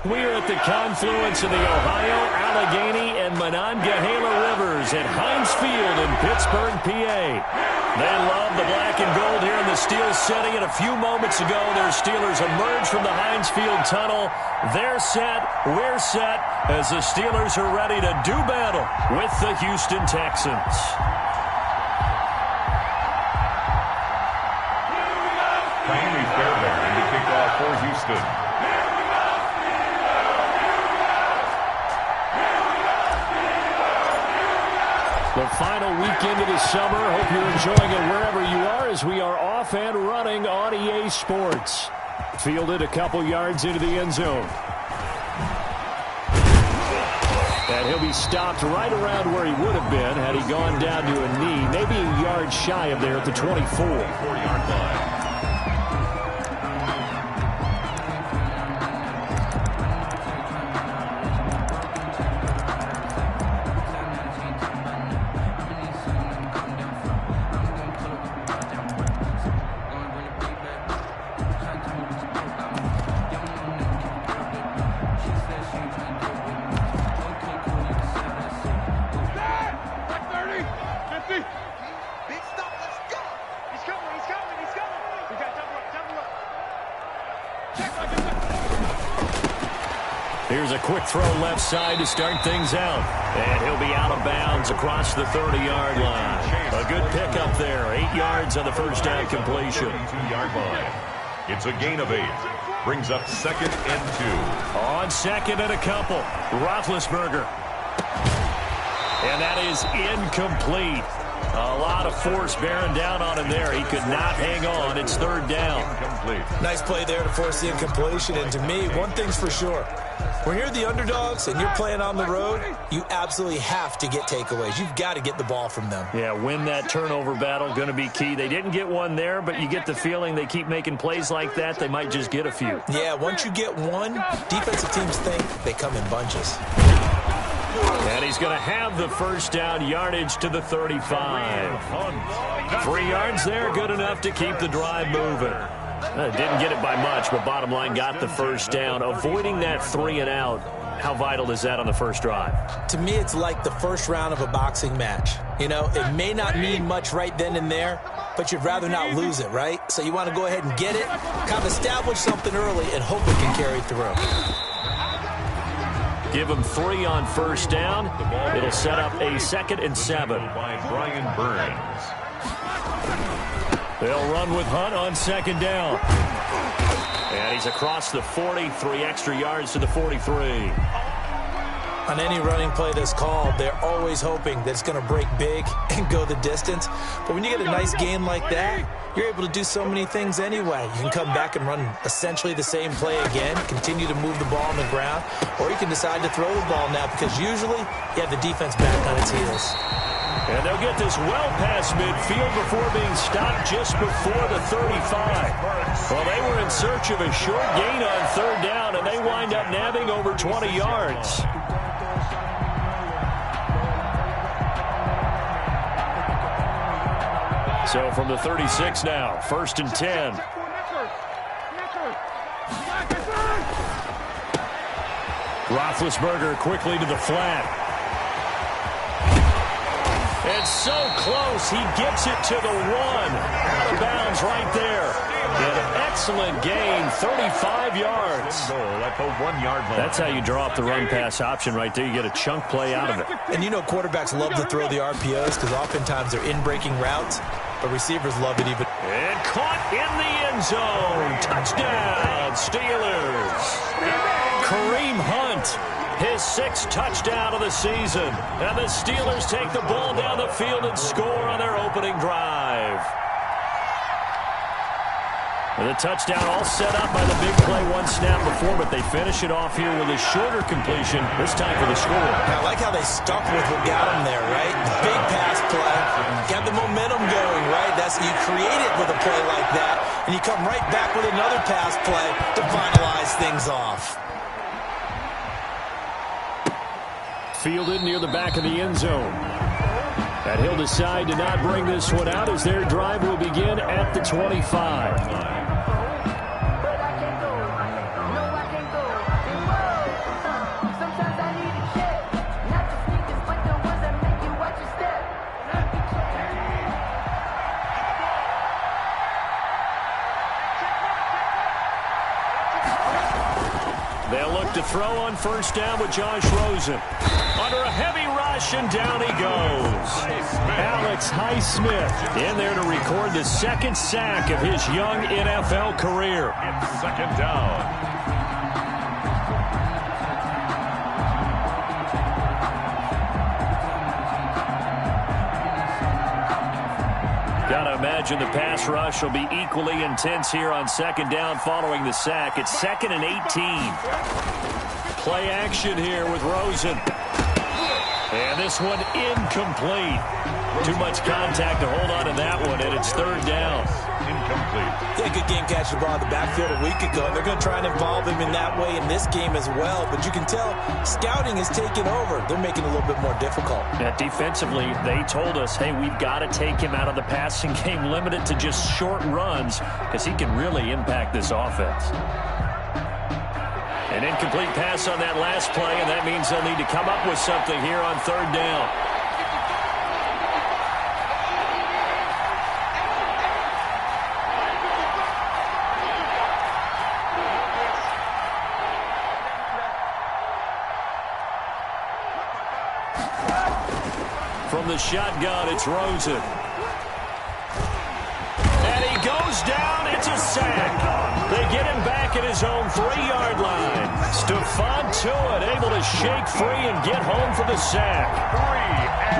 We are at the confluence of the Ohio, Allegheny, and Monongahela Rivers at Heinz Field in Pittsburgh, PA. They love the black and gold here in the steel setting, and a few moments ago, their Steelers emerged from the Heinz Field tunnel. They're set, we're set, as the Steelers are ready to do battle with the Houston Texans. Miami Fairbairn to kick off for Houston. The final weekend of the summer. Hope you're enjoying it wherever you are as we are off and running on EA Sports. Fielded a couple yards into the end zone. And he'll be stopped right around where he would have been had he gone down to a knee, maybe a yard shy of there at the 24-yard line. Here's a quick throw left side to start things out. And he'll be out of bounds across the 30-yard line. A good pickup there. 8 yards on the first down completion. 32-yard line. It's a gain of 8. Brings up 2nd and 2. On 2nd and a couple. Roethlisberger. And that is incomplete. A lot of force bearing down on him there. He could not hang on. It's 3rd down. Incomplete. Nice play there to force the incompletion. And to me, one thing's for sure. When you're the underdogs and you're playing on the road, you absolutely have to get takeaways. You've got to get the ball from them. Yeah, win that turnover battle, going to be key. They didn't get one there, but you get the feeling they keep making plays like that, they might just get a few. Yeah, once you get one, defensive teams think they come in bunches. And he's going to have the first down, yardage to the 35. 3 yards there, good enough to keep the drive moving. Didn't get it by much, but bottom line, got the first down. Avoiding that 3 and out, how vital is that on the first drive? To me, it's like the first round of a boxing match. You know, it may not mean much right then and there, but you'd rather not lose it, right? So you want to go ahead and get it, kind of establish something early, and hope it can carry through. Give him 3 on first down. It'll set up a 2nd and 7. By Brian Burns. They'll run with Hunt on 2nd down. And he's across the 40, 3 extra yards to the 43. On any running play that's called, they're always hoping that it's going to break big and go the distance. But when you get a nice game like that, you're able to do so many things anyway. You can come back and run essentially the same play again, continue to move the ball on the ground, or you can decide to throw the ball now because usually you have the defense back on its heels. And they'll get this well past midfield before being stopped just before the 35. Well, they were in search of a short gain on 3rd down, and they wind up nabbing over 20 yards. So from the 36 now, 1st and 10. Roethlisberger quickly to the flat. It's so close. He gets it to the 1. Out of bounds right there. An excellent gain, 35 yards. At the 1-yard line. That's how you draw up the run-pass option right there. You get a chunk play out of it. And you know quarterbacks love to throw the RPOs because oftentimes they're in-breaking routes, but receivers love it even. And caught in the end zone. Touchdown, Steelers. Kareem Hunt. His 6th touchdown of the season. And the Steelers take the ball down the field and score on their opening drive. And the touchdown all set up by the big play 1 snap before, but they finish it off here with a shorter completion, this time for the score. I like how they stuck with what got them there, right? The big pass play. Got the momentum going, right? That's you create it with a play like that, and you come right back with another pass play to finalize things off. Fielded near the back of the end zone. And he'll decide to not bring this one out as their drive will begin at the 25. They'll look to throw on first down with Josh Rosen. Under a heavy rush, and down he goes. Alex Highsmith in there to record the second sack of his young NFL career. It's second down. Gotta imagine the pass rush will be equally intense here on second down following the sack. It's 2nd and 18. Play action here with Rosen. And this one incomplete. Too much contact to hold on to that one, and it's third down. Incomplete. Yeah, good game catching the ball in the backfield a week ago. They're going to try and involve him in that way in this game as well. But you can tell scouting is taking over. They're making it a little bit more difficult. Yeah, defensively, they told us, hey, we've got to take him out of the passing game, limited to just short runs, because he can really impact this offense. An incomplete pass on that last play, and that means they'll need to come up with something here on third down. From the shotgun, it's Rosen. And he goes down. It's a sack. They get him back at his own 3-yard line. Stephon Tuitt able to shake free and get home for the sack. 3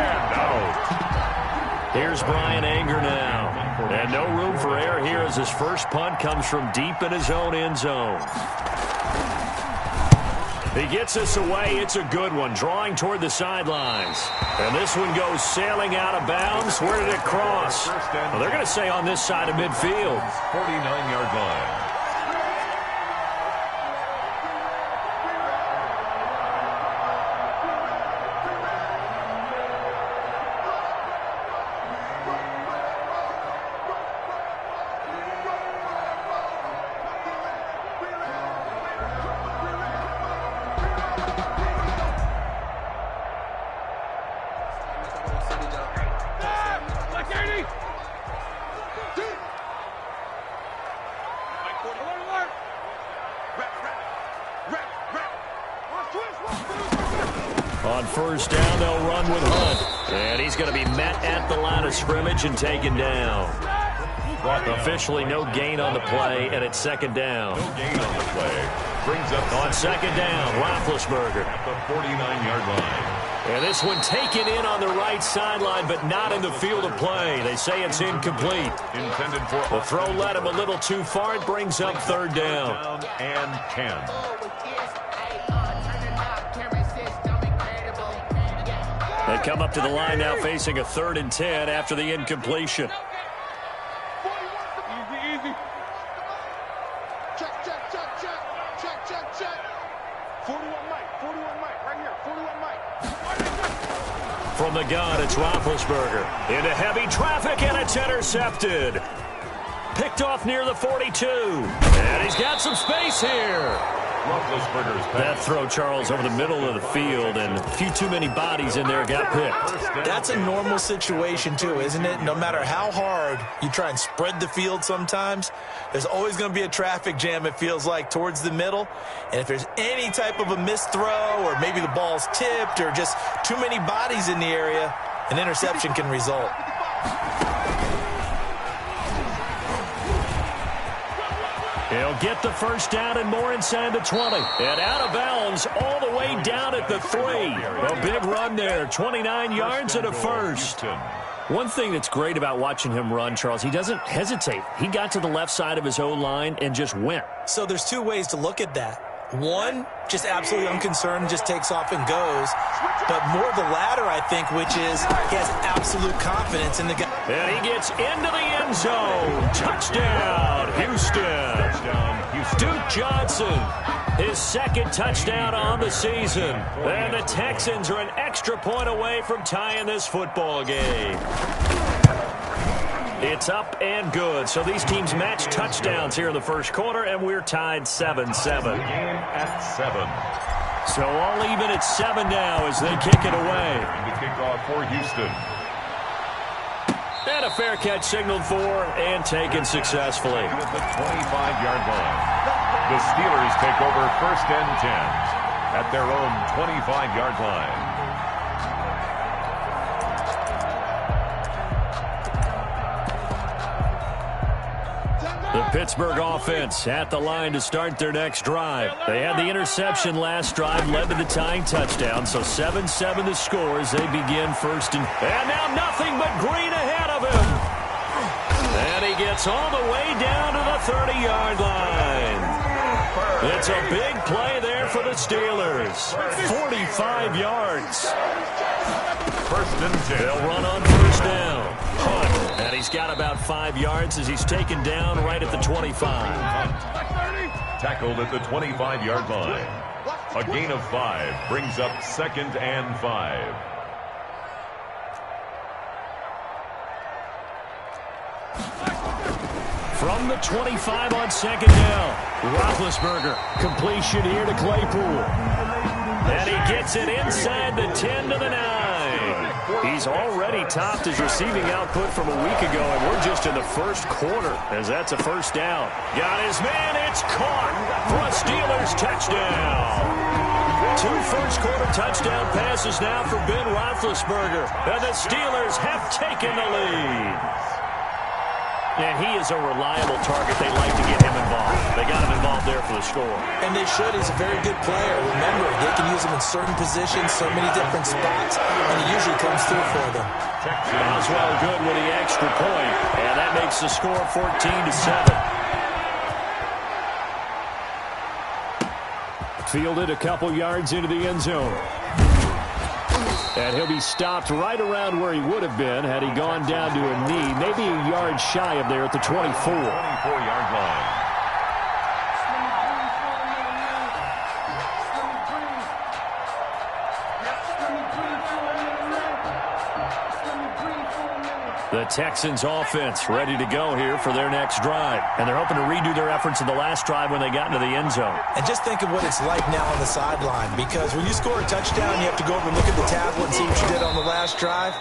and out. Here's Brian Anger now. And no room for error here as his first punt comes from deep in his own end zone. He gets us away. It's a good one, drawing toward the sidelines. And this one goes sailing out of bounds. Where did it cross? Well, they're going to say on this side of midfield. 49-yard line. On first down, they'll run with Hunt. And he's going to be met at the line of scrimmage and taken down. Officially no gain on the play, and it's second down. No gain on the play. Brings up on second down, Roethlisberger. At the 49-yard line. And this one taken in on the right sideline, but not in the field of play. They say it's incomplete. Intended for the throw led him a little too far. It brings up third down. And 10. They come up to the line now facing a 3rd and 10 after the incompletion. Easy. Check. 41 Mike, right here. 41 Mike. From the gun, it's Roethlisberger. Into heavy traffic, and it's intercepted. Picked off near the 42. And he's got some space here. That throw, Charles, over the middle of the field, and a few too many bodies in there got picked. That's a normal situation, too, isn't it? No matter how hard you try and spread the field sometimes, there's always going to be a traffic jam, it feels like, towards the middle. And if there's any type of a missed throw, or maybe the ball's tipped, or just too many bodies in the area, an interception can result. He'll get the first down and more inside the 20. And out of bounds all the way down at the 3. A big run there, 29 yards and a first. One thing that's great about watching him run, Charles, he doesn't hesitate. He got to the left side of his O-line and just went. So there's two ways to look at that. One, just absolutely unconcerned, just takes off and goes. But more the latter, I think, which is he has absolute confidence in the guy. And he gets into the end zone. Touchdown, Houston. Duke Johnson, his second touchdown on the season. And the Texans are an extra point away from tying this football game. It's up and good. So these teams match touchdowns here in the first quarter, and we're tied 7-7. Game at 7. So all even at 7 now as they kick it away. And the kickoff for Houston. And a fair catch signaled for and taken successfully. At the 25-yard line. The Steelers take over 1st and 10 at their own 25-yard line. The Pittsburgh offense at the line to start their next drive. They had the interception last drive, led to the tying touchdown, so 7-7 to score as they begin 1st and now nothing but green ahead of him. And he gets all the way down to the 30-yard line. It's a big play there for the Steelers. 45 yards. 1st and 10. They'll run on 1st down. Hunt. And he's got about 5 yards as he's taken down right at the 25. Tackled at the 25-yard line. A gain of 5 brings up 2nd and 5. From the 25 on 2nd down. Roethlisberger. Completion here to Claypool. And he gets it inside the 10 to the 9. He's already topped his receiving output from a week ago, and we're just in the 1st quarter as that's a 1st down. Got his man. It's caught for a Steelers touchdown. 2 first-quarter touchdown passes now for Ben Roethlisberger. And the Steelers have taken the lead. And he is a reliable target. They like to get him involved. They got him involved there for the score. And they should. He's a very good player. Remember, they can use him in certain positions, so many different spots, and he usually comes through for them. Oswald good with the extra point, and that makes the score 14-7. Fielded a couple yards into the end zone. And he'll be stopped right around where he would have been had he gone down to a knee, maybe a yard shy of there at the 24. 24-yard line. The Texans offense ready to go here for their next drive. And they're hoping to redo their efforts in the last drive when they got into the end zone. And just think of what it's like now on the sideline, because when you score a touchdown, you have to go over and look at the tablet and see what you did on the last drive.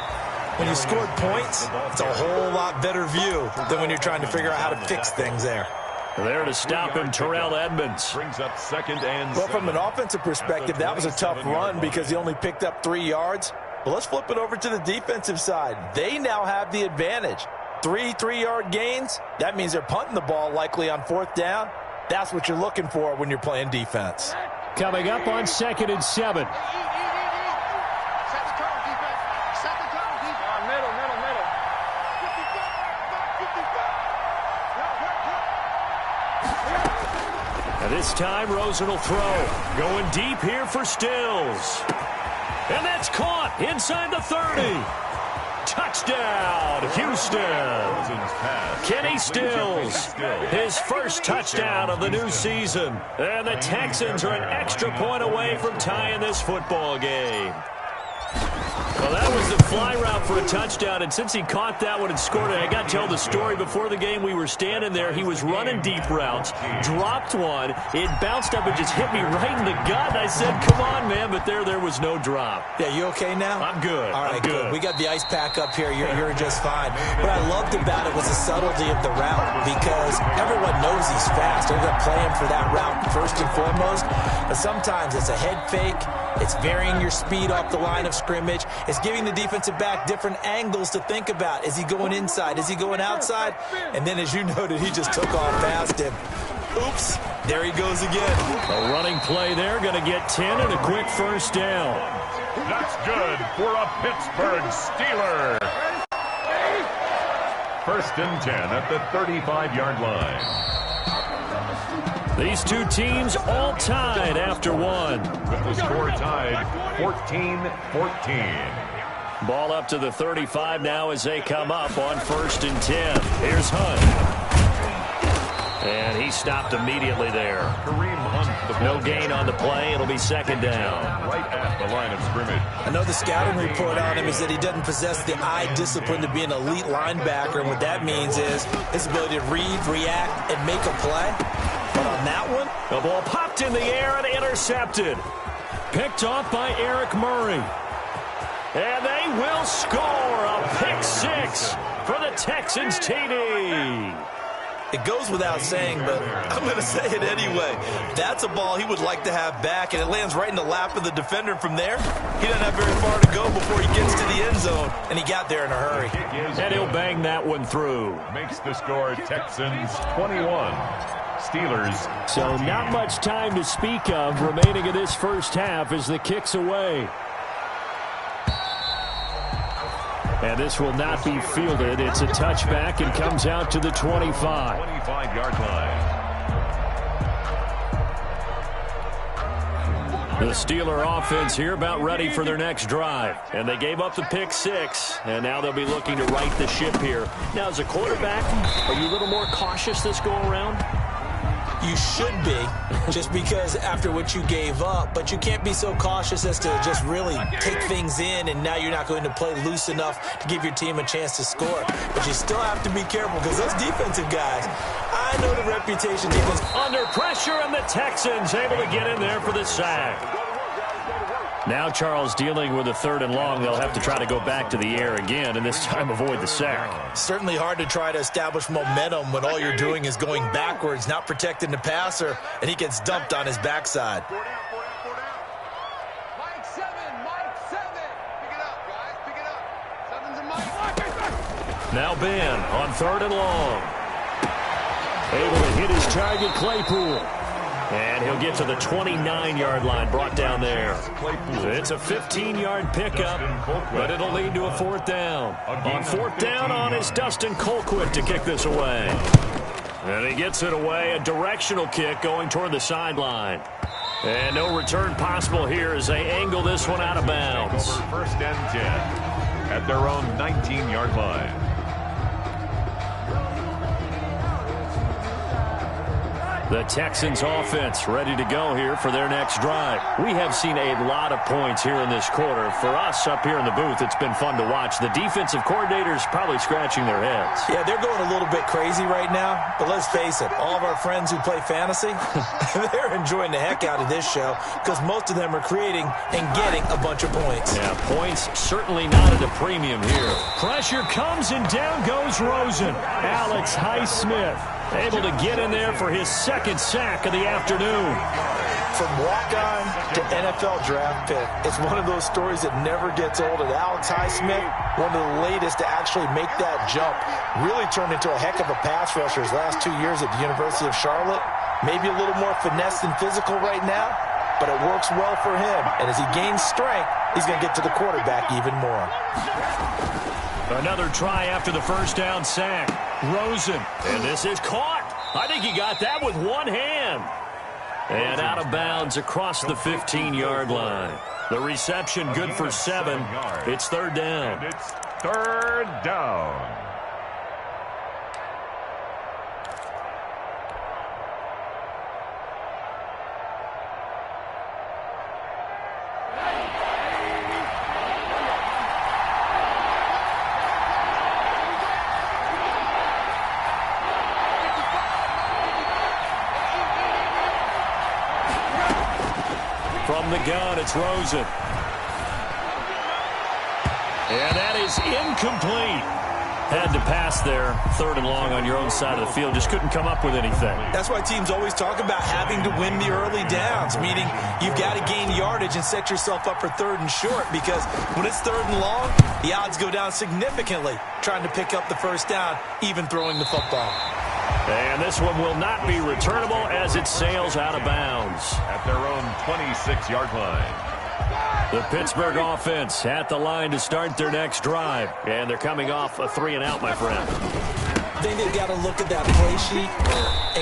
When you scored points, it's a whole lot better view than when you're trying to figure out how to fix things there. There to stop him, Terrell Edmonds. Brings up 2nd and 7. Well, from an offensive perspective, that was a tough run because he only picked up 3 yards. Well, let's flip it over to the defensive side. They now have the advantage. 3 3-yard gains. That means they're punting the ball likely on 4th down. That's what you're looking for when you're playing defense. Coming up on 2nd and 7. Set the tone, defense. Set the tone, defense. Middle. 55. And this time, Rosen will throw. Going deep here for Stills. And that's caught inside the 30. Touchdown, Houston. Kenny Stills, his first touchdown of the new season. And the Texans are an extra point away from tying this football game. Well, that was the fly route for a touchdown, and since he caught that one and scored it, I got to tell the story. Before the game, we were standing there. He was running deep routes, dropped one. It bounced up and just hit me right in the gut. I said, come on, man, but there was no drop. Yeah, you okay now? I'm good. All right, good. We got the ice pack up here. You're just fine. What I loved about it was the subtlety of the route, because everyone knows he's fast. They're going to play him for that route first and foremost, but sometimes it's a head fake. It's varying your speed off the line of scrimmage. It's giving the defensive back different angles to think about. Is he going inside? Is he going outside? And then, as you noted, he just took off past him. Oops, there he goes again. A running play there, going to get 10 and a quick 1st down. That's good for a Pittsburgh Steeler. 1st and 10 at the 35-yard line. These two teams all tied after one. With the score tied 14-14. Ball up to the 35 now as they come up on 1st and 10. Here's Hunt. And he stopped immediately there. Kareem Hunt. No gain on the play. It'll be 2nd down. Right at the line of scrimmage. I know the scouting report on him is that he doesn't possess the eye discipline to be an elite linebacker. And what that means is his ability to read, react, and make a play. But on that one, the ball popped in the air and intercepted. Picked off by Eric Murray. And they will score a pick 6 for the Texans TD. It goes without saying, but I'm going to say it anyway. That's a ball he would like to have back, and it lands right in the lap of the defender. From there, he doesn't have very far to go before he gets to the end zone, and he got there in a hurry. And he'll bang that one through. Makes the score Texans 21. Steelers. So not much time to speak of remaining in this first half as the kick's away. And this will not be fielded. It's a touchback and comes out to the 25. 25-yard line. The Steeler offense here about ready for their next drive. And they gave up the pick 6, and now they'll be looking to right the ship here. Now, as a quarterback, are you a little more cautious this go around? You should be, just because after what you gave up, but you can't be so cautious as to just really take things in, and now you're not going to play loose enough to give your team a chance to score. But you still have to be careful because those defensive guys, I know the reputation defense. Under pressure, and the Texans able to get in there for the sack. Now Charles dealing with a 3rd and long. They'll have to try to go back to the air again, and this time avoid the sack. Certainly hard to try to establish momentum when all you're doing is going backwards, not protecting the passer, and he gets dumped on his backside. Mike 7. Pick it up, guys. Pick it up. 7's a Mike. Now Ben on 3rd and long. Able to hit his target, Claypool. And he'll get to the 29-yard line, brought down there. It's a 15-yard pickup, but it'll lead to a 4th down. On 4th down on is Dustin Colquitt to kick this away. And he gets it away, a directional kick going toward the sideline. And no return possible here as they angle this one out of bounds. 1st and 10 at their own 19-yard line. The Texans offense ready to go here for their next drive. We have seen a lot of points here in this quarter. For us up here in the booth, it's been fun to watch. The defensive coordinators probably scratching their heads. Yeah, they're going a little bit crazy right now, but let's face it, all of our friends who play fantasy, they're enjoying the heck out of this show because most of them are creating and getting a bunch of points. Yeah, points certainly not at a premium here. Pressure comes and down goes Rosen. Alex Highsmith able to get in there for his 2nd sack of the afternoon. From walk-on to NFL draft pick, it's one of those stories that never gets old. And Alex Highsmith, one of the latest to actually make that jump, really turned into a heck of a pass rusher his last 2 years at the University of Charlotte. Maybe a little more finesse than physical right now, but it works well for him. And as he gains strength, he's going to get to the quarterback even more. Another try after the 1st down sack. Rosen, and this is caught. I think he got that with one hand. And out of bounds across the 15-yard line. The reception good for 7. It's 3rd down. And it's 3rd down. From the gun, it's Rosen. And that is incomplete. Had to pass there, 3rd and long on your own side of the field. Just couldn't come up with anything. That's why teams always talk about having to win the early downs, meaning you've got to gain yardage and set yourself up for 3rd and short, because when it's 3rd and long, the odds go down significantly trying to pick up the 1st down, even throwing the football. And this one will not be returnable as it sails out of bounds. At their own 26-yard line. The Pittsburgh offense at the line to start their next drive. And they're coming off a 3-and-out, my friend. I think they've got to look at that play sheet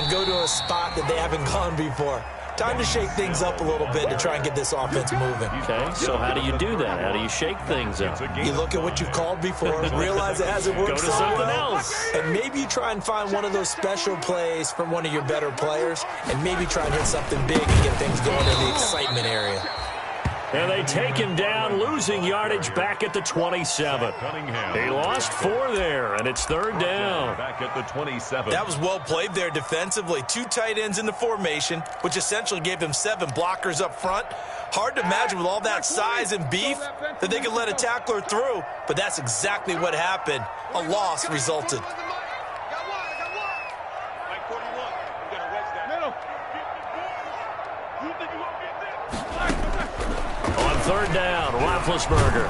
and go to a spot that they haven't gone before. Time to shake things up a little bit to try and get this offense moving. Okay, so how do you do that? How do you shake things up? You look at what you've called before, realize it hasn't worked Go to so something well, else. and maybe you try and find one of those special plays from one of your better players, and maybe try and hit something big and get things going in the excitement area. And they take him down, losing yardage back at the 27. He lost 4 there, and it's 3rd down. Back at the 27. That was well played there defensively. 2 tight ends in the formation, which essentially gave them 7 blockers up front. Hard to imagine with all that size and beef that they could let a tackler through, but that's exactly what happened. A loss resulted. On third down, Roethlisberger.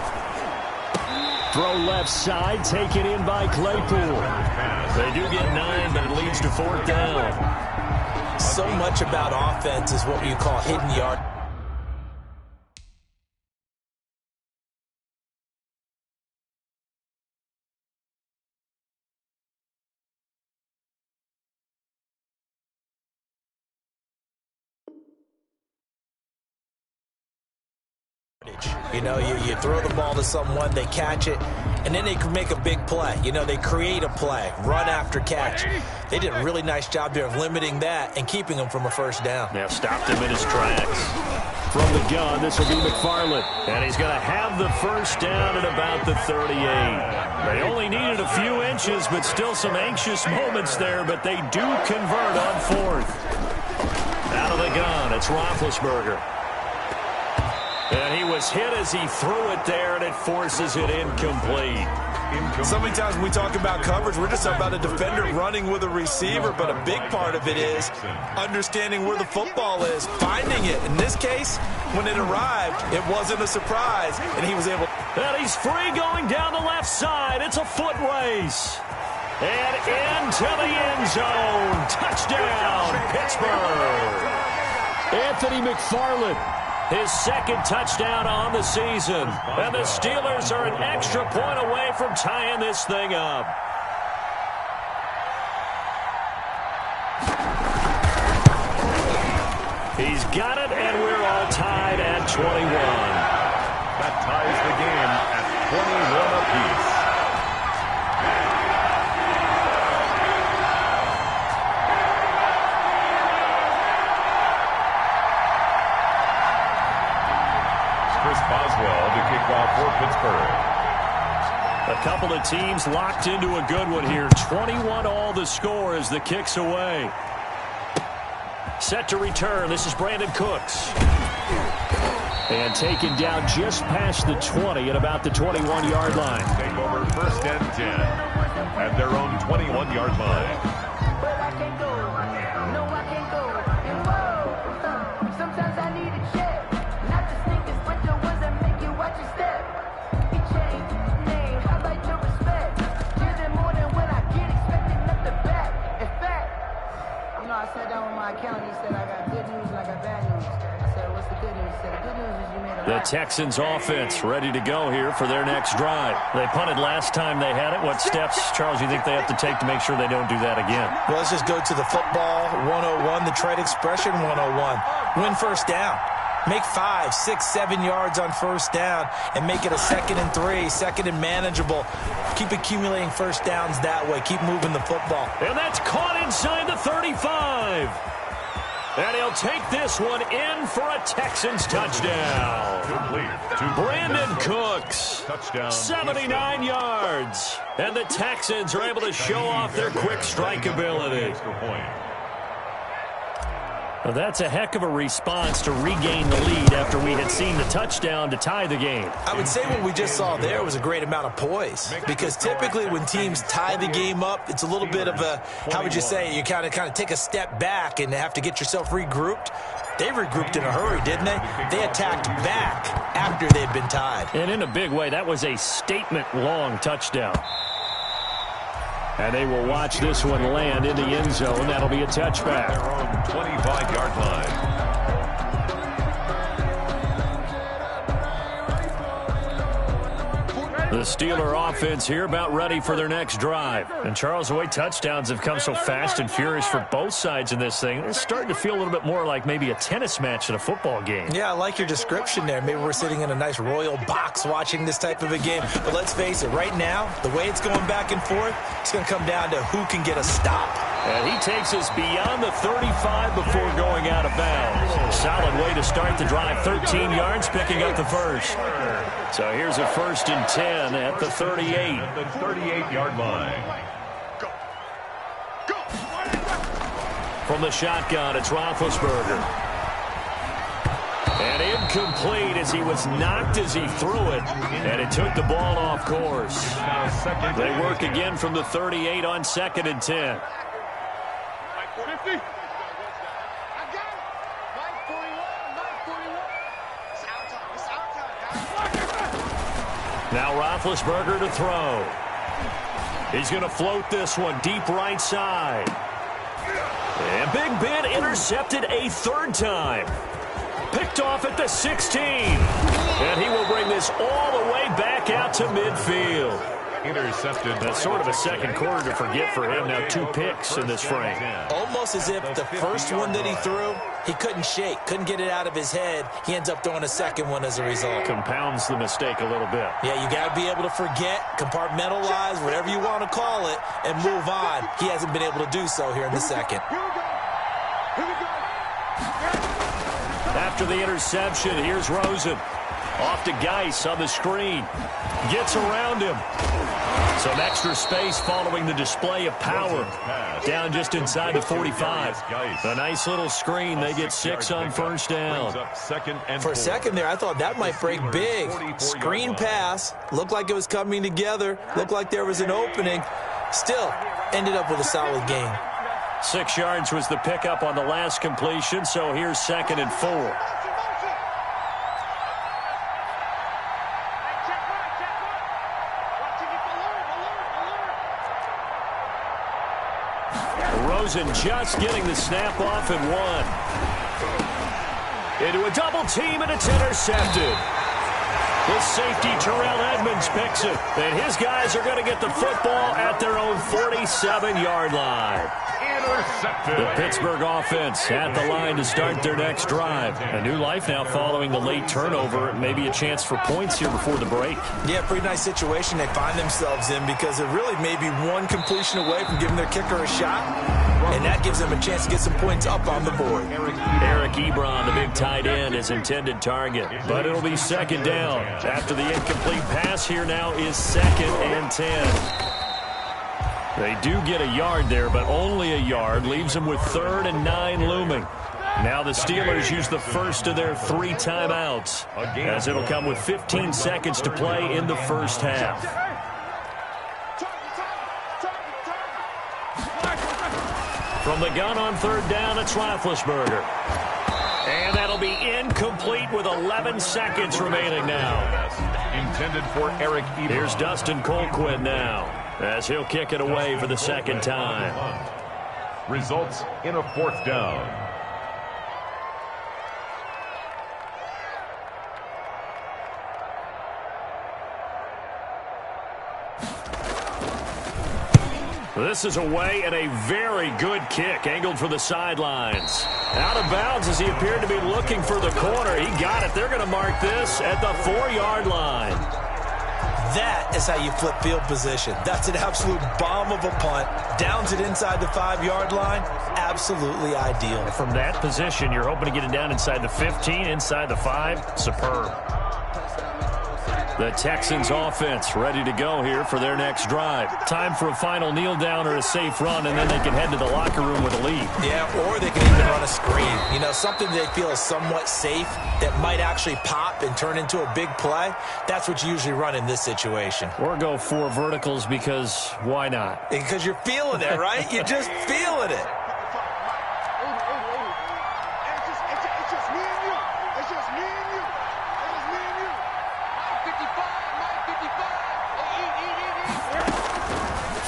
Throw left side, taken in by Claypool. They do get 9, but it leads to fourth down. So much about offense is what you call hidden yard. You know, you throw the ball to someone, they catch it, and then they can make a big play. You know, they create a play, run after catch. They did a really nice job there of limiting that and keeping him from a first down. Now stopped him in his tracks. From the gun, this will be McFarland. And he's going to have the first down at about the 38. They only needed a few inches, but still some anxious moments there, but they do convert on fourth. Out of the gun, it's Roethlisberger. And he was hit as he threw it there, and it forces it incomplete. So many times when we talk about coverage, we're just talking about a defender running with a receiver, but a big part of it is understanding where the football is, finding it. In this case, when it arrived, it wasn't a surprise, and he was able. And he's free going down the left side. It's a foot race. And into the end zone. Touchdown, Pittsburgh. Anthony McFarland. His second touchdown on the season. And the Steelers are an extra point away from tying this thing up. He's got it, and we're all tied at 21. That ties the game at 21 apiece. Boswell to kick off for Pittsburgh. A couple of teams locked into a good one here. 21-all the score as the kick's away. Set to return. This is Brandon Cooks. And taken down just past the 20 at about the 21-yard line. Take over first and 10 at their own 21-yard line. The Texans offense ready to go here for their next drive. They punted last time they had it. What steps, Charles, you think they have to take to make sure they don't do that again? Well, let's just go to the football 101, the trade expression 101. Win first down. Make 5, 6, 7 yards on first down and make it a 2nd and 3, second and manageable. Keep accumulating first downs that way. Keep moving the football. And that's caught inside the 35. And he'll take this one in for a Texans touchdown. Brandon Cooks, touchdown, 79 yards. And the Texans are able to show off their quick strike ability. Well, that's a heck of a response to regain the lead after we had seen the touchdown to tie the game. I would say what we just saw there was a great amount of poise, because typically when teams tie the game up, it's a little bit of a, how would you say, you kind of take a step back and have to get yourself regrouped. They regrouped in a hurry, didn't they? They attacked back after they'd been tied. And in a big way, that was a statement-long touchdown. And they will watch this one land in the end zone. That'll be a touchback. Their own 25-yard line. The Steeler offense here about ready for their next drive. And Charles, the way touchdowns have come so fast and furious for both sides in this thing, it's starting to feel a little bit more like maybe a tennis match in a football game. Yeah, I like your description there. Maybe we're sitting in a nice royal box watching this type of a game. But let's face it, right now, the way it's going back and forth, it's going to come down to who can get a stop. And he takes us beyond the 35 before going out of bounds. Solid way to start the drive. 13 yards, picking up the first. So here's a 1st and 10 at the 38. At the 38-yard line. From the shotgun, it's Roethlisberger. And incomplete as he was knocked as he threw it. And it took the ball off course. They work again from the 38 on 2nd and 10. Now Roethlisberger to throw. He's going to float this one deep right side. And Big Ben intercepted a third time. Picked off at the 16. And he will bring this all the way back out to midfield. Intercepted. That's sort of a second quarter to forget for him. Now 2 picks in this frame. Almost as if the first one that he threw, he couldn't shake, couldn't get it out of his head. He ends up throwing a second one as a result. Compounds the mistake a little bit. Yeah, you got to be able to forget, compartmentalize, whatever you want to call it, and move on. He hasn't been able to do so here in the second. After the interception, here's Rosen. Off to Geis on the screen. Gets around him. Some extra space following the display of power. Down just inside the 45. A nice little screen. They get 6 on first down. For a second there, I thought that might break big. Screen pass. Looked like it was coming together. Looked like there was an opening. Still, ended up with a solid gain. 6 yards was the pickup on the last completion, so here's 2nd and 4. Rosen just getting the snap off and 1. Into a double team, and it's intercepted. The safety, Terrell Edmonds, picks it. And his guys are going to get the football at their own 47-yard line. Intercepted. The Pittsburgh offense at the line to start their next drive. A new life now following the late turnover. Maybe a chance for points here before the break. Yeah, pretty nice situation they find themselves in because they're really maybe one completion away from giving their kicker a shot. And that gives them a chance to get some points up on the board. Eric Ebron, the big tight end, is intended target. But it'll be 2nd down. After the incomplete pass, here now is 2nd and 10. They do get a yard there, but only a yard. Leaves them with 3rd and 9 looming. Now the Steelers use the first of their 3 timeouts, as it'll come with 15 seconds to play in the first half. From the gun on 3rd down, it's Roethlisberger. And that'll be incomplete with 11 seconds remaining now. Intended for Eric Ebron. Here's Dustin Colquitt now, as he'll kick it away for the 2nd time. Results in a 4th down. This is away and a very good kick, angled for the sidelines. Out of bounds as he appeared to be looking for the corner. He got it. They're going to mark this at the 4-yard line. That is how you flip field position. That's an absolute bomb of a punt. Downs it inside the 5-yard line. Absolutely ideal. From that position, you're hoping to get it down inside the 15, inside the 5. Superb. The Texans offense ready to go here for their next drive. Time for a final kneel down or a safe run, and then they can head to the locker room with a lead. Yeah, or they can even run a screen. You know, something they feel is somewhat safe that might actually pop and turn into a big play. That's what you usually run in this situation. Or go 4 verticals because why not? Because you're feeling it, right? You're just feeling it.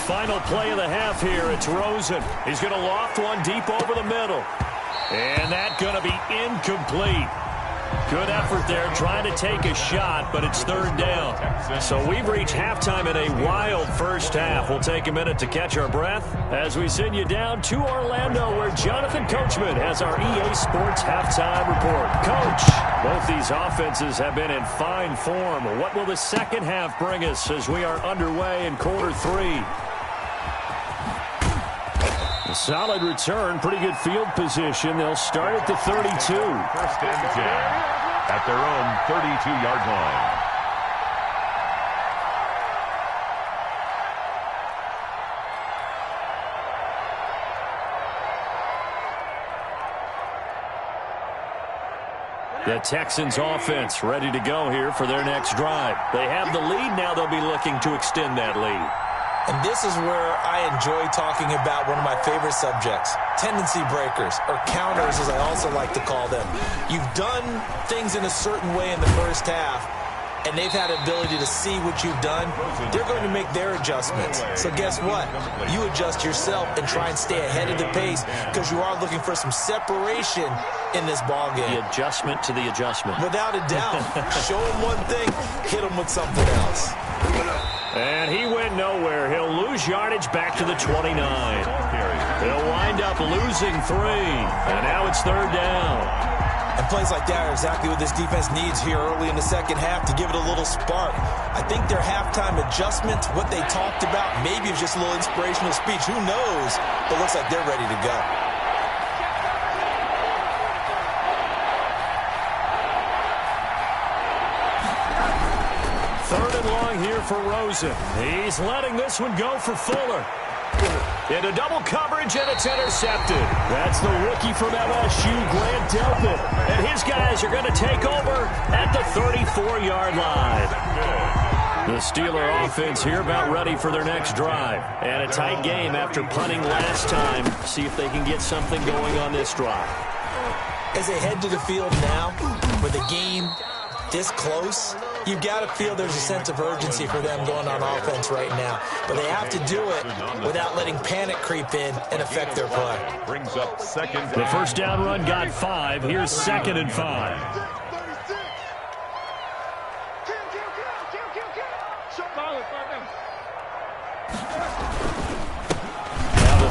Final play of the half here. It's Rosen. He's going to loft one deep over the middle. And that's going to be incomplete. Good effort there trying to take a shot, but it's 3rd down. So we've reached halftime in a wild first half. We'll take a minute to catch our breath as we send you down to Orlando, where Jonathan Coachman has our EA Sports halftime report. Coach, both these offenses have been in fine form. What will the second half bring us as we are underway in quarter 3? A solid return, pretty good field position. They'll start at the 32. 1st and 10 at their own 32-yard line. The Texans offense ready to go here for their next drive. They have the lead. Now they'll be looking to extend that lead. And this is where I enjoy talking about one of my favorite subjects, tendency breakers, or counters as I also like to call them. You've done things in a certain way in the first half, and they've had an ability to see what you've done, they're going to make their adjustments. So guess what? You adjust yourself and try and stay ahead of the pace because you are looking for some separation in this ball game. The adjustment to the adjustment. Without a doubt. Show them one thing, hit them with something else. And he went nowhere. He'll lose yardage back to the 29. He'll wind up losing 3. And now it's 3rd down. And plays like that are exactly what this defense needs here early in the second half to give it a little spark. I think their halftime adjustment, what they talked about, maybe it's just a little inspirational speech. Who knows? But it looks like they're ready to go. Third and long here for Rosen. He's letting this one go for Fuller. Into double coverage, and it's intercepted. That's the rookie from LSU, Grant Delpit. And his guys are going to take over at the 34-yard line. The Steeler offense here about ready for their next drive. And a tight game after punting last time. See if they can get something going on this drive. As they head to the field now, with the game this close, you've got to feel there's a sense of urgency for them going on offense right now. But they have to do it without letting panic creep in and affect their play. Brings up second. The first down run got 5. Here's 2nd and 5.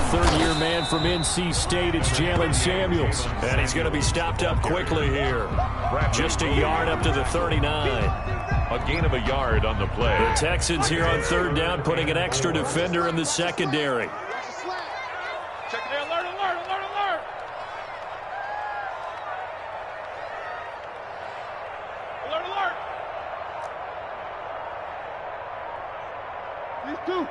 Third-year man from NC State, it's Jalen Samuels. And he's going to be stopped up quickly here. Just a yard up to the 39. A gain of a yard on the play. The Texans here on 3rd down, putting an extra defender in the secondary. Check it, alert, alert, alert, alert. Alert, alert. These two.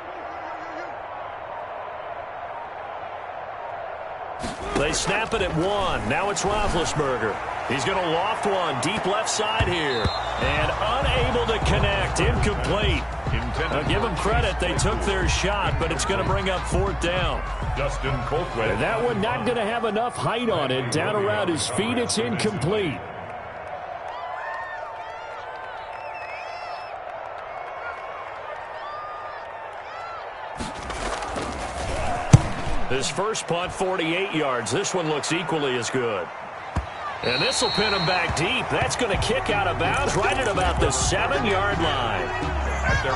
They snap it at 1. Now it's Roethlisberger. He's going to loft one deep left side here. And unable to connect. Incomplete. Give them credit. They took their shot, but it's going to bring up 4th down. Justin Colquitt. That one not going to have enough height on it. Down around his feet, it's incomplete. His first punt, 48 yards. This one looks equally as good. And this will pin him back deep. That's going to kick out of bounds right at about the 7-yard line.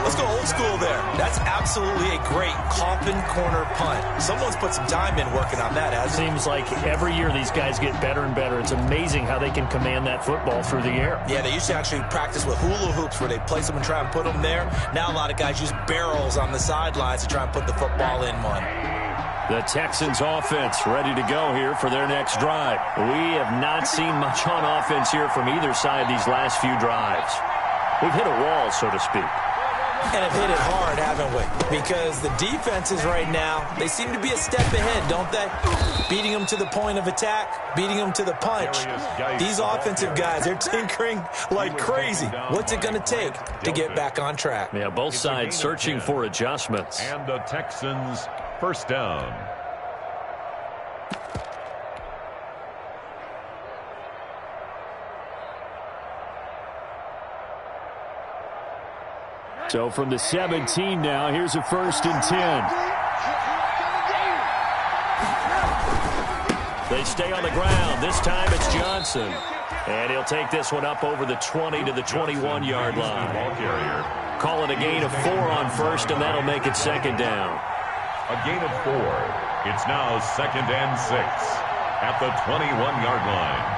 Let's go old school there. That's absolutely a great coffin corner punt. Someone's put some time in working on that, hasn't it? Seems like every year these guys get better and better. It's amazing how they can command that football through the air. Yeah, they used to actually practice with hula hoops where they place them and try and put them there. Now a lot of guys use barrels on the sidelines to try and put the football in one. The Texans offense ready to go here for their next drive. We have not seen much on offense here from either side these last few drives. We've hit a wall, so to speak. And have hit it hard, haven't we? Because the defenses right now, they seem to be a step ahead, don't they? Beating them to the point of attack, beating them to the punch. These offensive guys, they're tinkering like crazy. What's it going to take to get back on track? Yeah, both sides searching for adjustments. And the Texans, first down. So from the 17 now, here's a 1st and 10. They stay on the ground. This time it's Johnson. And he'll take this one up over the 20 to the 21-yard line. Call it a gain of 4 on 1st, and that'll make it 2nd down. A gain of 4. It's now 2nd and 6 at the 21-yard line.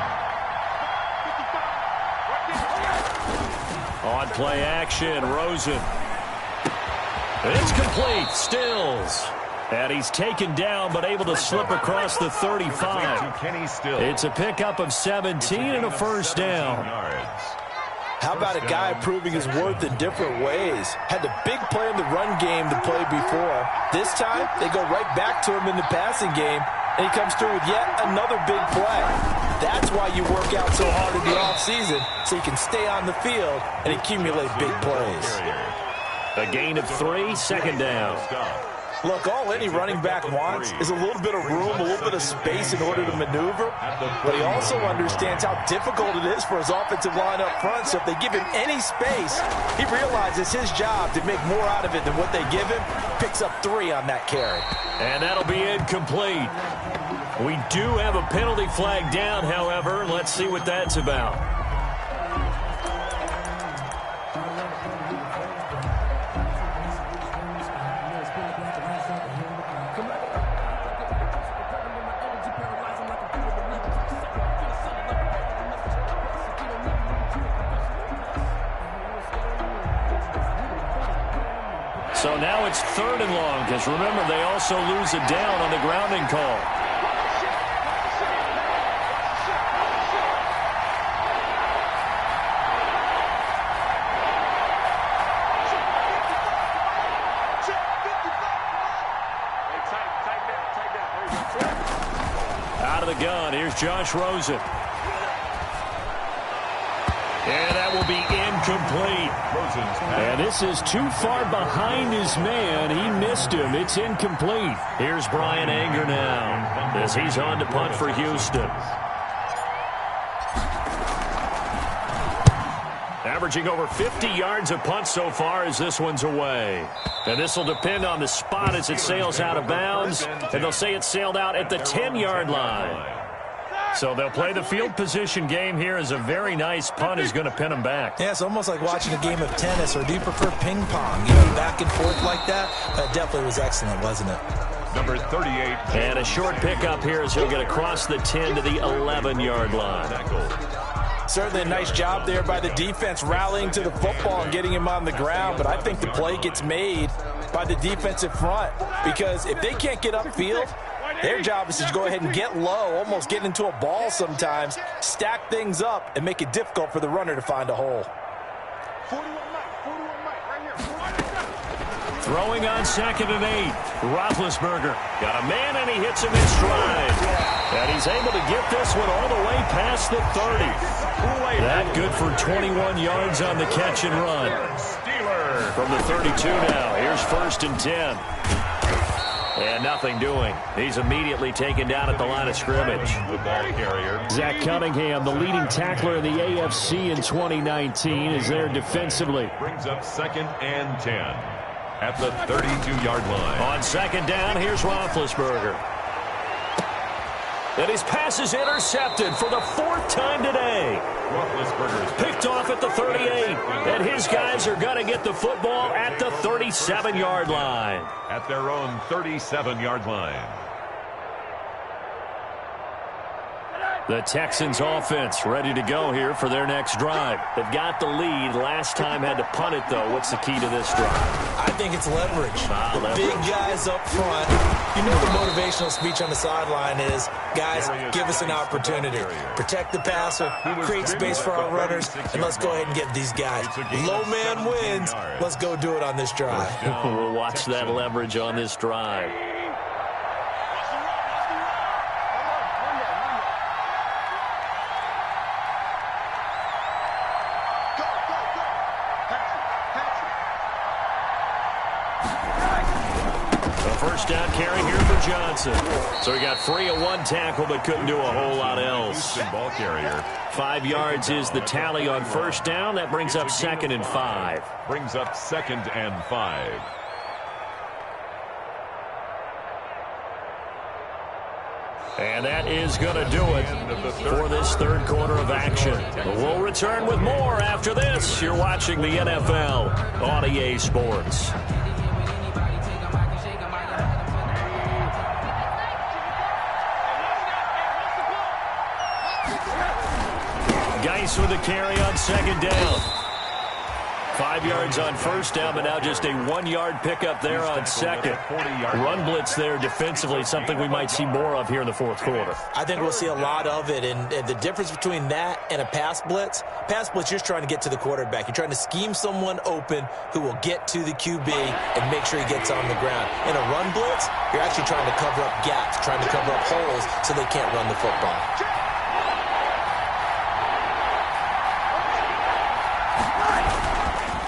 On play action, Rosen. It's complete, Stills. And he's taken down but able to slip across the 35. It's a pickup of 17 and a 1st down. How about a guy proving his worth in different ways? Had the big play in the run game to play before. This time, they go right back to him in the passing game, and he comes through with yet another big play. That's why you work out so hard in the offseason, so you can stay on the field and accumulate big plays. A gain of 3, 2nd down. Look, all any running back wants is a little bit of room, a little bit of space in order to maneuver. But he also understands how difficult it is for his offensive line up front. So if they give him any space, he realizes his job to make more out of it than what they give him. Picks up 3 on that carry. And that'll be incomplete. We do have a penalty flag down, however. Let's see what that's about. So now it's 3rd and long, because remember, they also lose a down on the grounding call. Out of the gun, here's Josh Rosen. And that will be incomplete. And this is too far behind his man. He missed him. It's incomplete. Here's Brian Anger now as he's on to punt for Houston. Averaging over 50 yards a punt so far as this one's away. And this will depend on the spot as it sails out of bounds. And they'll say it sailed out at the 10-yard line. So they'll play the field position game here as a very nice punt is going to pin them back. Yeah, it's almost like watching a game of tennis, or do you prefer ping pong? You know, back and forth like that? That definitely was excellent, wasn't it? Number 38. And a short pickup here as he'll get across the 10 to the 11-yard line. Certainly a nice job there by the defense rallying to the football and getting him on the ground, but I think the play gets made by the defensive front, because if they can't get upfield, their job is to go ahead and get low, almost get into a ball sometimes, stack things up, and make it difficult for the runner to find a hole. Throwing on 2nd and 8. Roethlisberger got a man, and he hits him in stride. And he's able to get this one all the way past the 30. That good for 21 yards on the catch and run. From the 32 now, here's 1st and 10. And nothing doing. He's immediately taken down at the line of scrimmage. The ball carrier. Zach Cunningham, the leading tackler in the AFC in 2019, is there defensively. Brings up 2nd and 10 at the 32-yard line. On 2nd down, here's Roethlisberger. And his pass is intercepted for the 4th time today. Picked off at the 38. And his guys are going to get the football at the 37-yard line. At their own 37-yard line. The Texans offense ready to go here for their next drive. They've got the lead. Last time had to punt it, though. What's the key to this drive? I think it's leverage. Big guys up front. You know the motivational speech on the sideline is, guys, give us an opportunity. Protect the passer, create space for our runners, and let's go ahead and get these guys. Low man wins. Let's go do it on this drive. We'll watch that leverage on this drive. First down carry here for Johnson. So he got free of 1 tackle but couldn't do a whole lot else. Ball carrier. 5 yards is the tally on first down. That brings up 2nd and 5. Brings up 2nd and 5. And that is going to do it for this 3rd quarter of action. We'll return with more after this. You're watching the NFL on EA Sports. Geis with the carry on 2nd down. 5 yards on first down, but now just a 1-yard pickup there on 2nd. Run blitz there defensively, something we might see more of here in the 4th quarter. I think we'll see a lot of it, and the difference between that and a pass blitz, you're just trying to get to the quarterback. You're trying to scheme someone open who will get to the QB and make sure he gets on the ground. In a run blitz, you're actually trying to cover up gaps, trying to cover up holes so they can't run the football.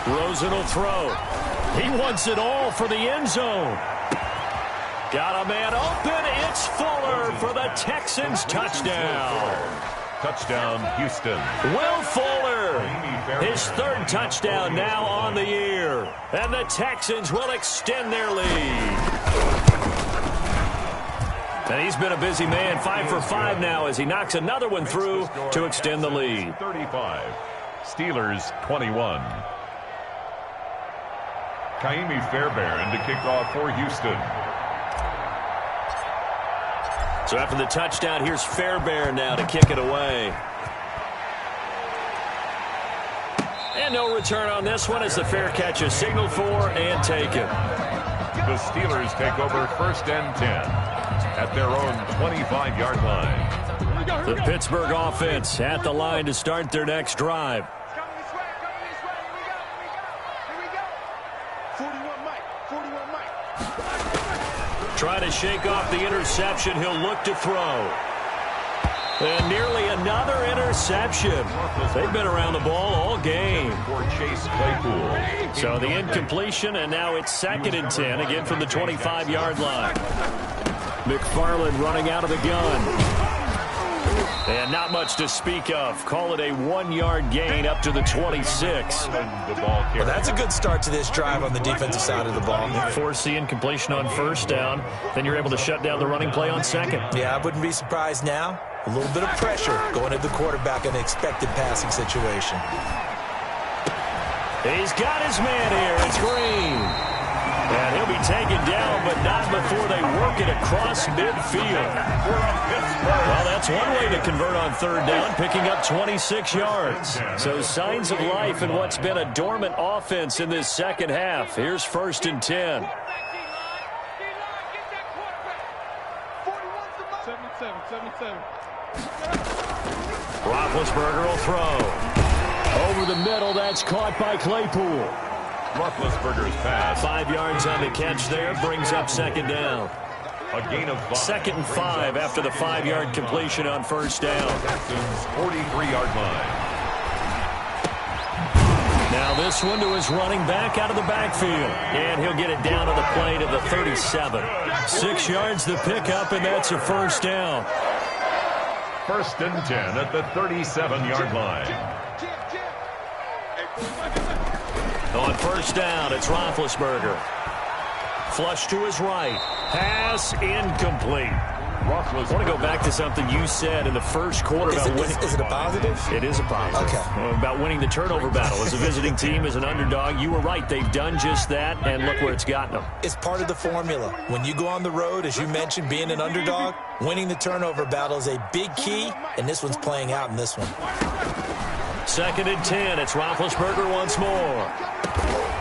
Rosen will throw. He wants it all for the end zone. Got a man open. It's Fuller for the Texans touchdown. Touchdown, Houston. Will Fuller, his third touchdown now on the year. And the Texans will extend their lead. And he's been a busy man, 5 for 5 now as he knocks another one through to extend the lead. 35, Steelers 21. Kaimi Fairbairn to kick off for Houston. So after the touchdown, here's Fairbairn now to kick it away. And no return on this one as the fair catch is signaled for and taken. The Steelers take over 1st and 10 at their own 25-yard line. The Pittsburgh offense at the line to start their next drive. Coming this way. Here we go. 41 Mike. Trying to shake off the interception. He'll look to throw. And nearly another interception. They've been around the ball all game. For Chase Claypool. So the incompletion, and now it's 2nd and 10, again from the 25-yard line. McFarland running out of the gun. And not much to speak of. Call it a 1-yard gain up to the 26. Well, that's a good start to this drive on the defensive side of the ball. Force the incompletion on 1st down. Then you're able to shut down the running play on 2nd. Yeah, I wouldn't be surprised now. A little bit of pressure going at the quarterback in an expected passing situation. He's got his man here. It's Green. And he'll be taken down, but not before they work it across midfield. Well, that's one way to convert on 3rd down, picking up 26 yards. So signs of life in what's been a dormant offense in this second half. Here's 1st and 10. 77. Roethlisberger will throw. Over the middle, that's caught by Claypool. Roethlisberger's pass. 5 yards on the catch there, brings up 2nd down. A gain of 5. 2nd and 5 after the 5-yard completion on 1st down. Texans 43-yard line. Now this one to his running back out of the backfield. And he'll get it down to the plane at the 37. 6 yards the pickup, and that's a 1st down. 1st and 10 at the 37-yard line. On 1st down, it's Roethlisberger. Flush to his right. Pass incomplete. I want to go back to something you said in the first quarter about winning. Is it a positive? It is a positive. Okay. About winning the turnover battle. As a visiting team, as an underdog, you were right. They've done just that, and look where it's gotten them. It's part of the formula. When you go on the road, as you mentioned, being an underdog, winning the turnover battle is a big key, and this one's playing out in this one. 2nd and 10. It's Roethlisberger once more.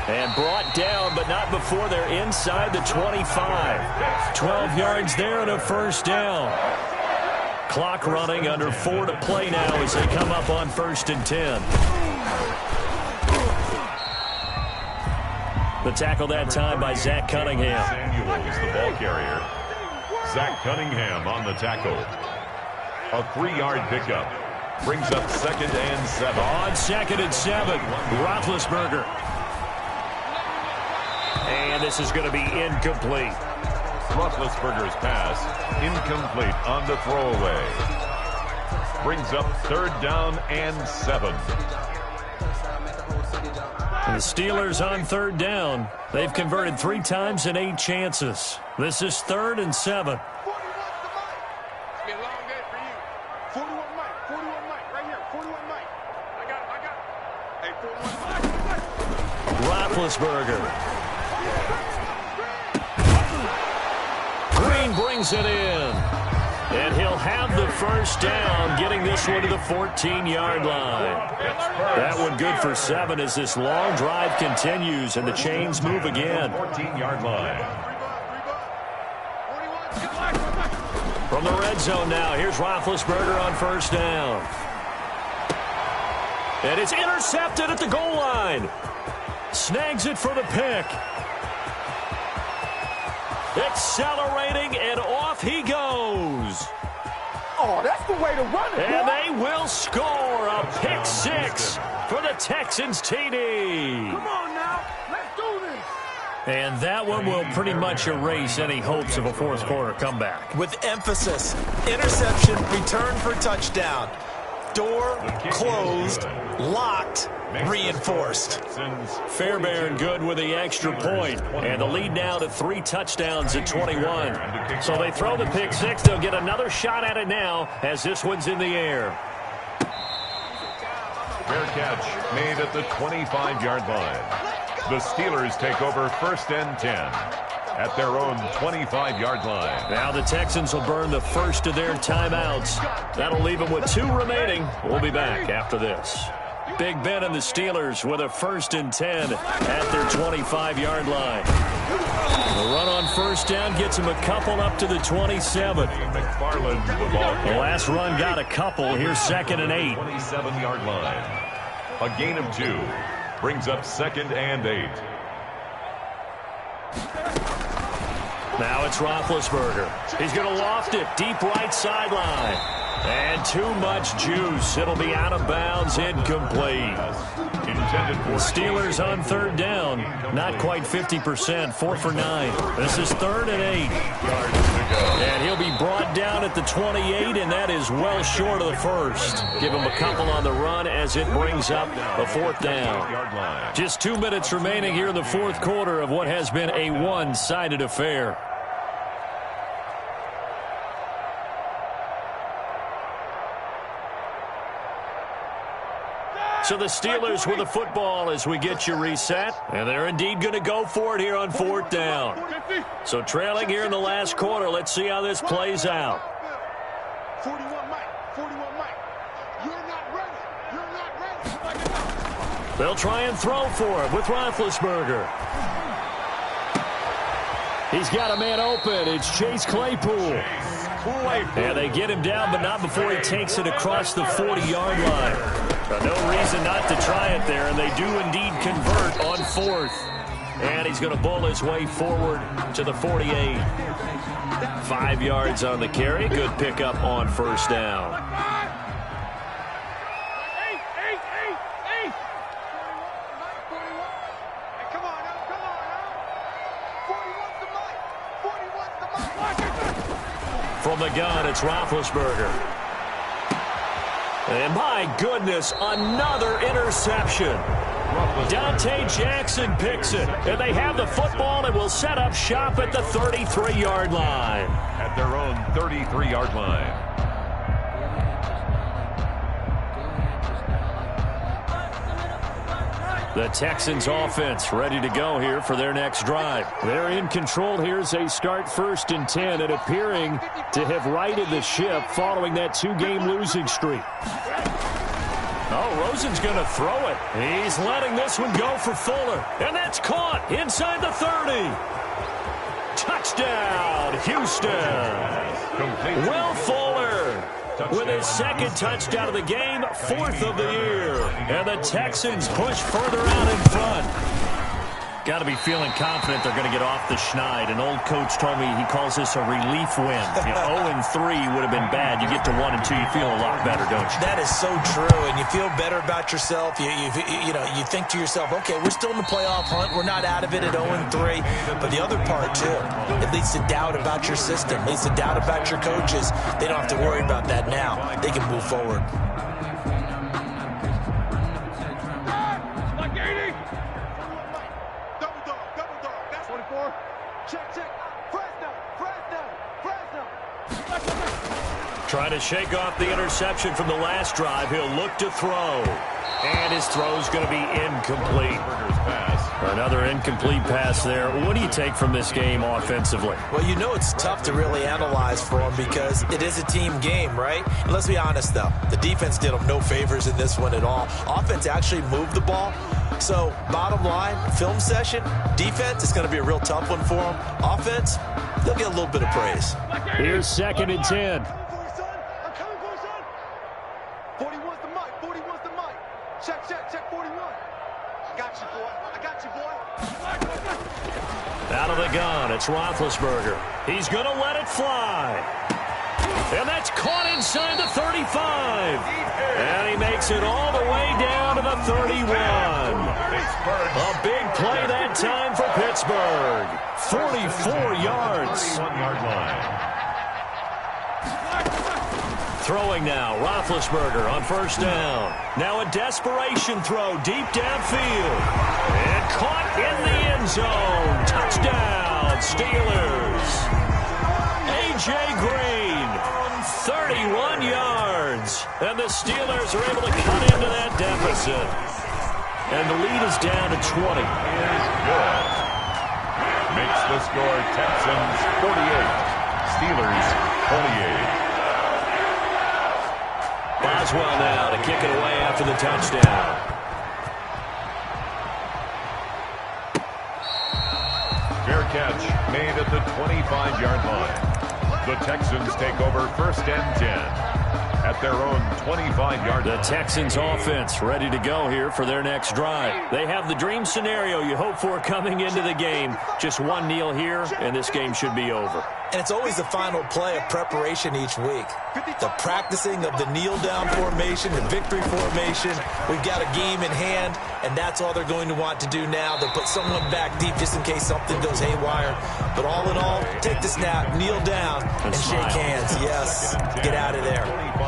And brought down, but not before they're inside the 25. 12 yards there and a 1st down. Clock running under 4 to play now as they come up on 1st and 10. The tackle that time by Zach Cunningham. Samuels, the ball carrier. Zach Cunningham on the tackle. A 3-yard pickup. Brings up 2nd and 7. On 2nd and 7, Roethlisberger. And this is going to be incomplete. Roethlisberger's pass incomplete on the throwaway. Brings up 3rd down and 7. And the Steelers on 3rd down. They've converted 3 times in 8 chances. This is 3rd and 7. 41 to Mike. It's been a long day for you. 41 Mike. 41 Mike. Right here. 41 Mike. I got it. Hey, 41 Mike. Roethlisberger. Green brings it in. And he'll have the 1st down, getting this one to the 14-yard line. That one good for 7 as this long drive continues and the chains move again. 14-yard line. From the red zone now, here's Roethlisberger on 1st down. And it's intercepted at the goal line. Snags it for the pick. Accelerating, and off he goes. Oh, that's the way to run it, And boy. they will score a pick 6 for the Texans TD. Come on now. Let's do this. And that one will pretty much erase any hopes of a fourth quarter comeback. With emphasis, interception, return for touchdown. Door closed, locked, reinforced. Fairbairn good with the extra point. And the lead now to 3 touchdowns at 21. So they throw the pick six. They'll get another shot at it now as this one's in the air. Fair catch made at the 25-yard line. The Steelers take over 1st and 10 at their own 25-yard line. Now the Texans will burn the first of their timeouts. That'll leave them with 2 remaining. We'll be back after this. Big Ben and the Steelers with a 1st and 10 at their 25-yard line. The run on 1st down gets them a couple up to the 27. McFarland, the ball. The last run got a couple. Here's 2nd and 8. 27-yard line. A gain of 2. Brings up 2nd and 8. Now it's Roethlisberger. He's going to loft it deep right sideline. And too much juice. It'll be out of bounds, incomplete. The Steelers on 3rd down. Not quite 50%, 4 for 9. This is 3rd and 8. And he'll be brought down at the 28, and that is well short of the first. Give him a couple on the run as it brings up the 4th down. Just 2 minutes remaining here in the fourth quarter of what has been a one-sided affair. So the Steelers with the football as we get you reset. And they're indeed going to go for it here on 4th down. So trailing here in the last quarter. Let's see how this plays out. 41 Mike. 41 Mike. You're not ready. You're not ready. They'll try and throw for it with Roethlisberger. He's got a man open. It's Chase Claypool. And they get him down, but not before he takes it across the 40-yard line. No reason not to try it there, and they do indeed convert on 4th. And he's going to bull his way forward to the 48. 5 yards on the carry. Good pickup on 1st down. From the gun, it's Roethlisberger. And my goodness, another interception. Dante Jackson picks it. And they have the football and will set up shop at the 33-yard line. At their own 33-yard line. The Texans offense ready to go here for their next drive. They're in control here as they start 1st and 10 and appearing to have righted the ship following that 2-game losing streak. Oh, Rosen's going to throw it. He's letting this one go for Fuller. And that's caught inside the 30. Touchdown, Houston. Will Fuller with his 2nd touchdown of the game, 4th of the year. And the Texans push further out in front. Got to be feeling confident they're going to get off the schneid. An old coach told me he calls this a relief win. 0-3 would have been bad. You get to 1-2, you feel a lot better, don't you? That is so true, and you feel better about yourself. You think to yourself, okay, we're still in the playoff hunt. We're not out of it at 0-3. But the other part, too, it leads to doubt about your system. It leads to doubt about your coaches. They don't have to worry about that now. They can move forward. Trying to shake off the interception from the last drive. He'll look to throw. And his throw's going to be incomplete. Another incomplete pass there. What do you take from this game offensively? Well, you know it's tough to really analyze for them because it is a team game, right? And let's be honest, though. The defense did them no favors in this one at all. Offense actually moved the ball. So, bottom line, film session, defense is going to be a real tough one for them. Offense, they'll get a little bit of praise. Here's 2nd and 10. 41's the mic. 41's the mic. Check 41. I got you, boy. I got you, boy. Out of the gun, it's Roethlisberger. He's going to let it fly. And that's caught inside the 35. And he makes it all the way down to the 31. A big play that time for Pittsburgh. 44 yards. 31-yard line. Throwing now, Roethlisberger on first down. Now a desperation throw deep downfield. And caught in the end zone. Touchdown, Steelers. A.J. Green, 31 yards. And the Steelers are able to cut into that deficit. And the lead is down to 20. Is good. Makes the score Texans 48. Steelers 28. Boswell now to kick it away after the touchdown. Fair catch made at the 25-yard line. The Texans take over first and 10 at their own 25-yard line. The Texans offense ready to go here for their next drive. They have the dream scenario you hope for coming into the game. Just one kneel here, and this game should be over. And it's always the final play of preparation each week. The practicing of the kneel-down formation, the victory formation. We've got a game in hand, and that's all they're going to want to do now. They'll put someone back deep just in case something goes haywire. But all in all, take the snap, kneel down, and shake hands. Yes, get out of there.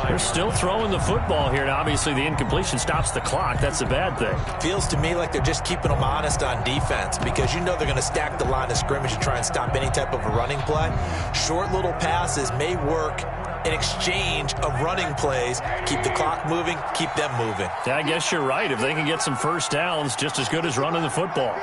They're still throwing the football here, and obviously the incompletion stops the clock. That's a bad thing. Feels to me like they're just keeping them honest on defense because you know they're going to stack the line of scrimmage and try and stop any type of a running play. Short little passes may work in exchange of running plays. Keep the clock moving, keep them moving. Yeah, I guess you're right. If they can get some first downs, just as good as running the football.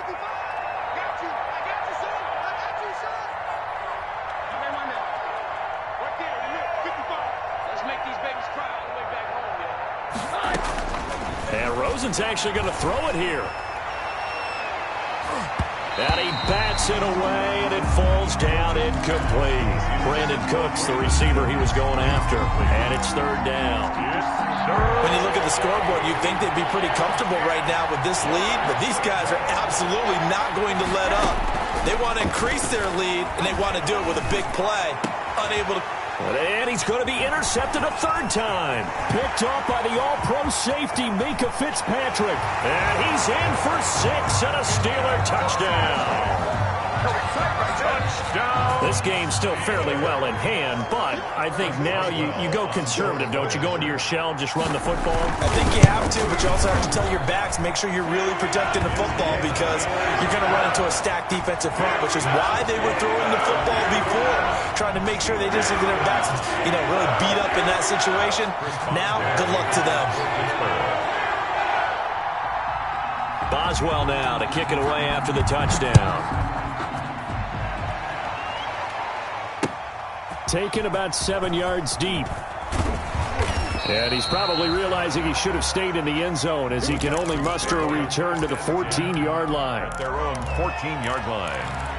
And Rosen's actually going to throw it here. And he bats it away, and it falls down incomplete. Brandon Cooks, the receiver he was going after. And it's third down. When you look at the scoreboard, you'd think they'd be pretty comfortable right now with this lead, but these guys are absolutely not going to let up. They want to increase their lead, and they want to do it with a big play. Unable to... And he's going to be intercepted a third time. Picked off by the all-pro safety, Mika Fitzpatrick. And he's in for 6 and a Steeler touchdown. Touchdown. This game's still fairly well in hand, but I think now you go conservative, don't you? Go into your shell and just run the football? I think you have to, but you also have to tell your backs, make sure you're really protecting the football because you're going to run into a stacked defensive front, which is why they were throwing the football before, trying to make sure they didn't get their backs, really beat up in that situation. Now, good luck to them. Boswell now to kick it away after the touchdown. Taken about 7 yards deep. And he's probably realizing he should have stayed in the end zone as he can only muster a return to the 14-yard line. At their own 14-yard line.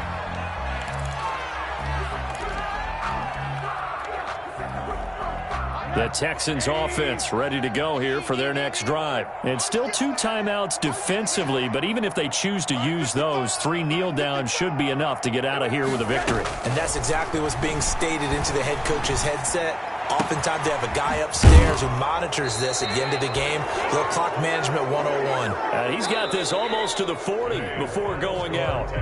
The Texans offense ready to go here for their next drive. And still 2 timeouts defensively, but even if they choose to use those, 3 kneel downs should be enough to get out of here with a victory. And that's exactly what's being stated into the head coach's headset. Oftentimes they have a guy upstairs who monitors this at the end of the game. Little clock management 101. And he's got this almost to the 40 before going out.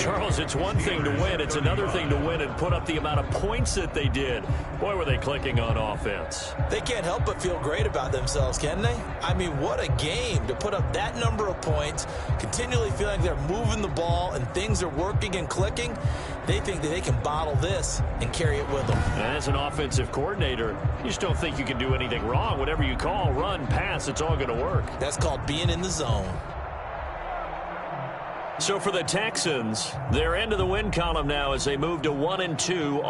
Charles, it's one thing to win. It's another thing to win and put up the amount of points that they did. Boy, were they clicking on offense. They can't help but feel great about themselves, can they? I mean, what a game to put up that number of points, continually feeling they're moving the ball and things are working and clicking. They think that they can bottle this and carry it with them. And as an offensive coordinator, you just don't think you can do anything wrong. Whatever you call, run, pass, it's all going to work. That's called being in the zone. So for the Texans, they're into the win column now as they move to 1-2.